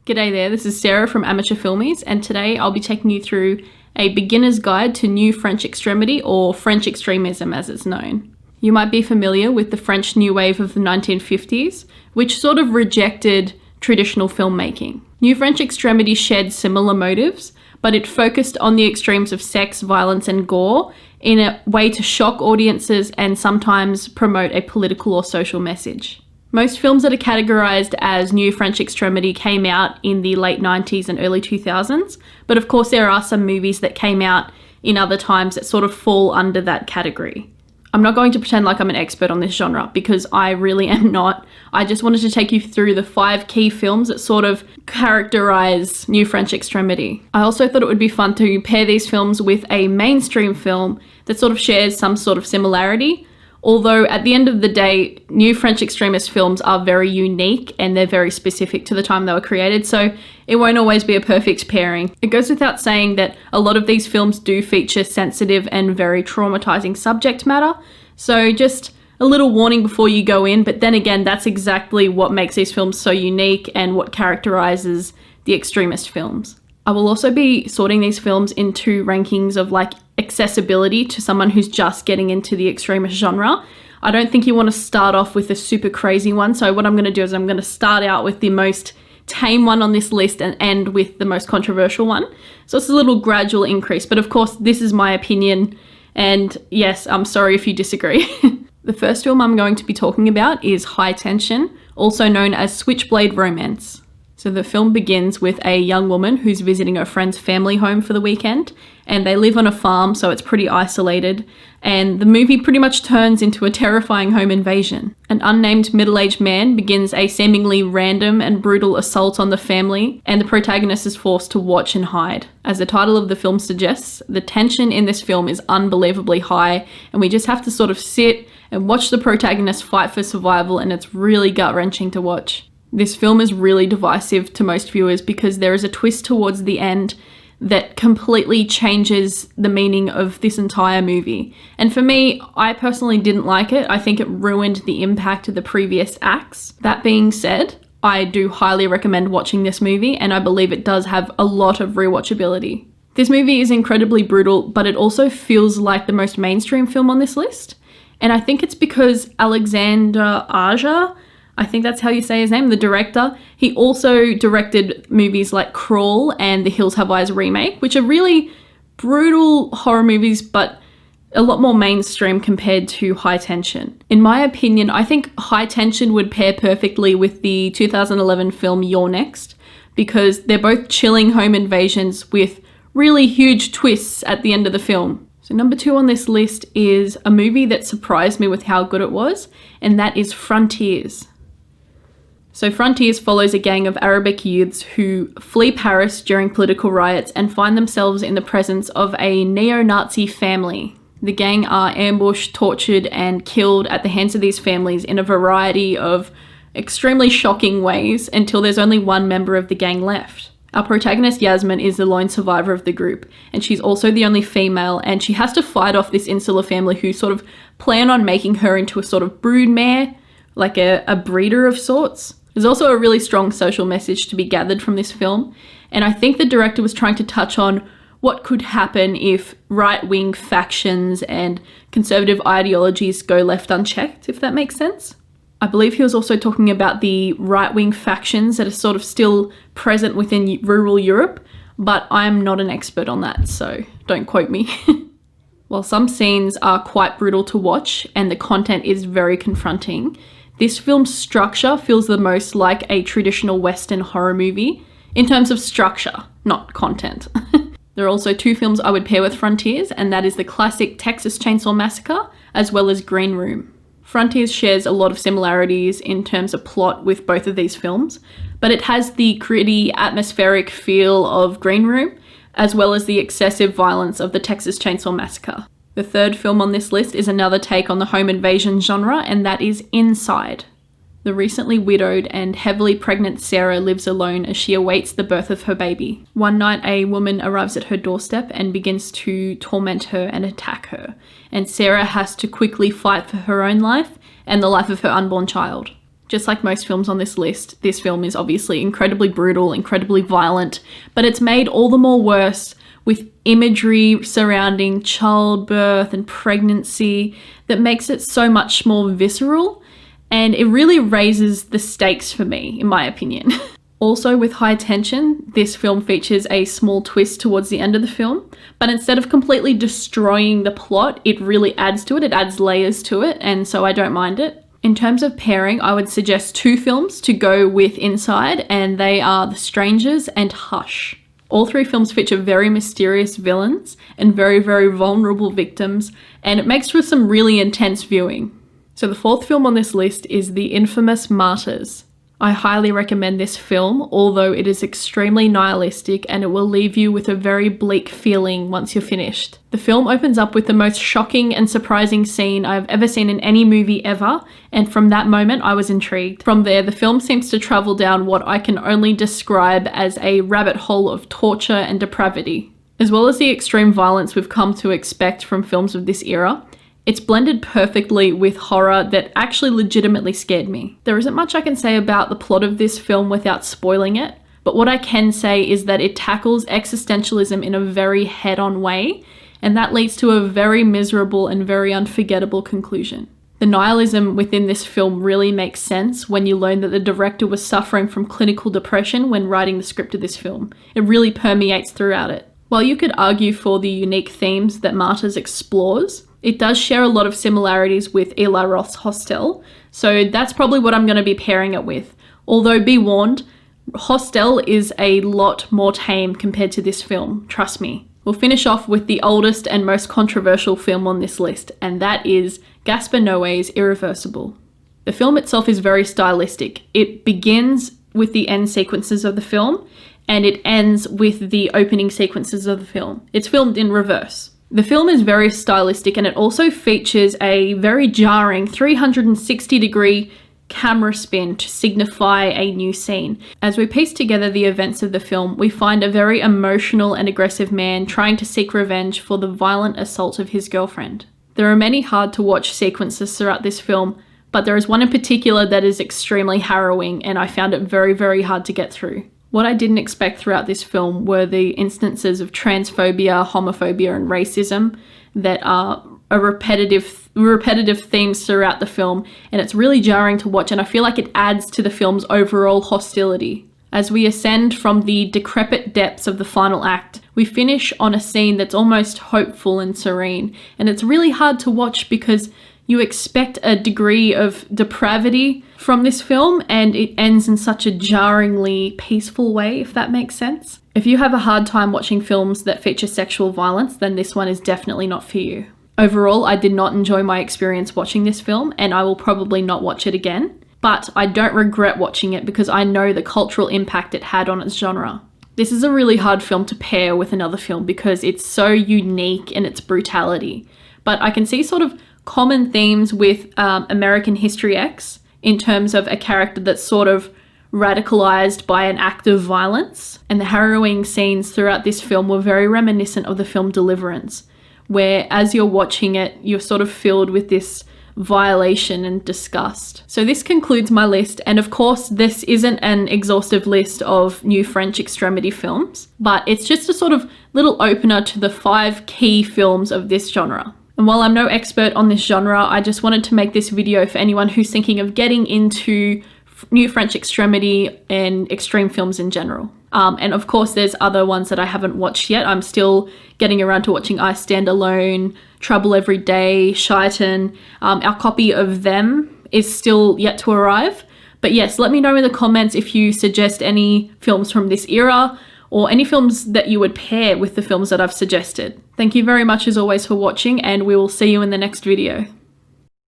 G'day there, this is Sarah from Amateur Filmies, and today I'll be taking you through a beginner's guide to new French Extremity, or French Extremism as it's known. You might be familiar with the French New Wave of the 1950s, which sort of rejected traditional filmmaking. New French Extremity shared similar motives, but it focused on the extremes of sex, violence and gore in a way to shock audiences and sometimes promote a political or social message. Most films that are categorised as New French Extremity came out in the late 90s and early 2000s, but of course there are some movies that came out in other times that sort of fall under that category. I'm not going to pretend like I'm an expert on this genre because I really am not. I just wanted to take you through the 5 key films that sort of characterise New French Extremity. I also thought it would be fun to pair these films with a mainstream film that sort of shares some sort of similarity. Although at the end of the day, New French Extremist films are very unique and they're very specific to the time they were created, so it won't always be a perfect pairing. It goes without saying that a lot of these films do feature sensitive and very traumatizing subject matter, so just a little warning before you go in, but then again, that's exactly what makes these films so unique and what characterizes the extremist films. I will also be sorting these films into rankings of accessibility to someone who's just getting into the extremist genre. I don't think you want to start off with a super crazy one, so what I'm going to do is I'm going to start out with the most tame one on this list and end with the most controversial one. So it's a little gradual increase, but of course this is my opinion, and yes, I'm sorry if you disagree. The first film I'm going to be talking about is High Tension, also known as Switchblade romance. So the film begins with a young woman who's visiting her friend's family home for the weekend, and they live on a farm, so it's pretty isolated, and the movie pretty much turns into a terrifying home invasion. An unnamed middle-aged man begins a seemingly random and brutal assault on the family, and the protagonist is forced to watch and hide. As the title of the film suggests, the tension in this film is unbelievably high, and we just have to sort of sit and watch the protagonist fight for survival, and it's really gut-wrenching to watch. This film is really divisive to most viewers because there is a twist towards the end that completely changes the meaning of this entire movie. And for me, I personally didn't like it. I think it ruined the impact of the previous acts. That being said, I do highly recommend watching this movie, and I believe it does have a lot of rewatchability. This movie is incredibly brutal, but it also feels like the most mainstream film on this list. And I think it's because Alexander Aja, I think that's how you say his name, the director, he also directed movies like Crawl and The Hills Have Eyes remake, which are really brutal horror movies, but a lot more mainstream compared to High Tension. In my opinion, I think High Tension would pair perfectly with the 2011 film You're Next, because they're both chilling home invasions with really huge twists at the end of the film. So number 2 on this list is a movie that surprised me with how good it was, and that is Frontiers. So Frontiers follows a gang of Arabic youths who flee Paris during political riots and find themselves in the presence of a neo-Nazi family. The gang are ambushed, tortured, and killed at the hands of these families in a variety of extremely shocking ways until there's only one member of the gang left. Our protagonist Yasmin is the lone survivor of the group, and she's also the only female, and she has to fight off this insular family who sort of plan on making her into a sort of broodmare, like a breeder of sorts. There's also a really strong social message to be gathered from this film, and I think the director was trying to touch on what could happen if right-wing factions and conservative ideologies go left unchecked, if that makes sense. I believe he was also talking about the right-wing factions that are sort of still present within rural Europe, but I'm not an expert on that, so don't quote me. While some scenes are quite brutal to watch and the content is very confronting, this film's structure feels the most like a traditional Western horror movie in terms of structure, not content. There are also 2 films I would pair with Frontiers, and that is the classic Texas Chainsaw Massacre as well as Green Room. Frontiers shares a lot of similarities in terms of plot with both of these films, but it has the gritty, atmospheric feel of Green Room as well as the excessive violence of the Texas Chainsaw Massacre. The third film on this list is another take on the home invasion genre, and that is Inside. The recently widowed and heavily pregnant Sarah lives alone as she awaits the birth of her baby. One night, a woman arrives at her doorstep and begins to torment her and attack her, and Sarah has to quickly fight for her own life and the life of her unborn child. Just like most films on this list, this film is obviously incredibly brutal, incredibly violent, but it's made all the more worse with imagery surrounding childbirth and pregnancy that makes it so much more visceral, and it really raises the stakes for me, in my opinion. Also, with high tension, this film features a small twist towards the end of the film, but instead of completely destroying the plot, it really adds to it, it adds layers to it, and so I don't mind it. In terms of pairing, I would suggest 2 films to go with Inside, and they are The Strangers and Hush. All 3 films feature very mysterious villains and very, very vulnerable victims, and it makes for some really intense viewing. So the 4th film on this list is the infamous Martyrs. I highly recommend this film, although it is extremely nihilistic and it will leave you with a very bleak feeling once you're finished. The film opens up with the most shocking and surprising scene I've ever seen in any movie ever, and from that moment I was intrigued. From there, the film seems to travel down what I can only describe as a rabbit hole of torture and depravity. As well as the extreme violence we've come to expect from films of this era, it's blended perfectly with horror that actually legitimately scared me. There isn't much I can say about the plot of this film without spoiling it, but what I can say is that it tackles existentialism in a very head-on way, and that leads to a very miserable and very unforgettable conclusion. The nihilism within this film really makes sense when you learn that the director was suffering from clinical depression when writing the script of this film. It really permeates throughout it. While you could argue for the unique themes that Martyrs explores, it does share a lot of similarities with Eli Roth's Hostel, so that's probably what I'm going to be pairing it with. Although be warned, Hostel is a lot more tame compared to this film, trust me. We'll finish off with the oldest and most controversial film on this list, and that is Gaspar Noé's Irreversible. The film itself is very stylistic. It begins with the end sequences of the film, and it ends with the opening sequences of the film. It's filmed in reverse. The film is very stylistic, and it also features a very jarring 360-degree camera spin to signify a new scene. As we piece together the events of the film, we find a very emotional and aggressive man trying to seek revenge for the violent assault of his girlfriend. There are many hard-to-watch sequences throughout this film, but there is one in particular that is extremely harrowing, and I found it very, very hard to get through. What I didn't expect throughout this film were the instances of transphobia, homophobia, and racism that are repetitive themes throughout the film, and it's really jarring to watch, and I feel like it adds to the film's overall hostility. As we ascend from the decrepit depths of the final act, we finish on a scene that's almost hopeful and serene, and it's really hard to watch because you expect a degree of depravity from this film, and it ends in such a jarringly peaceful way, if that makes sense. If you have a hard time watching films that feature sexual violence, then this one is definitely not for you. Overall, I did not enjoy my experience watching this film, and I will probably not watch it again, but I don't regret watching it because I know the cultural impact it had on its genre. This is a really hard film to pair with another film because it's so unique in its brutality, but I can see sort of common themes with American History X in terms of a character that's sort of radicalized by an act of violence, and the harrowing scenes throughout this film were very reminiscent of the film Deliverance, where as you're watching it, you're sort of filled with this violation and disgust. So this concludes my list, and of course this isn't an exhaustive list of new French Extremity films, but it's just a sort of little opener to the 5 key films of this genre. And while I'm no expert on this genre, I just wanted to make this video for anyone who's thinking of getting into new French Extremity and extreme films in general. And of course there's other ones that I haven't watched yet. I'm still getting around to watching I Stand Alone, Trouble Every Day, Shaitan. Our copy of Them is still yet to arrive. But yes, let me know in the comments if you suggest any films from this era, or any films that you would pair with the films that I've suggested. Thank you very much as always for watching, and we will see you in the next video.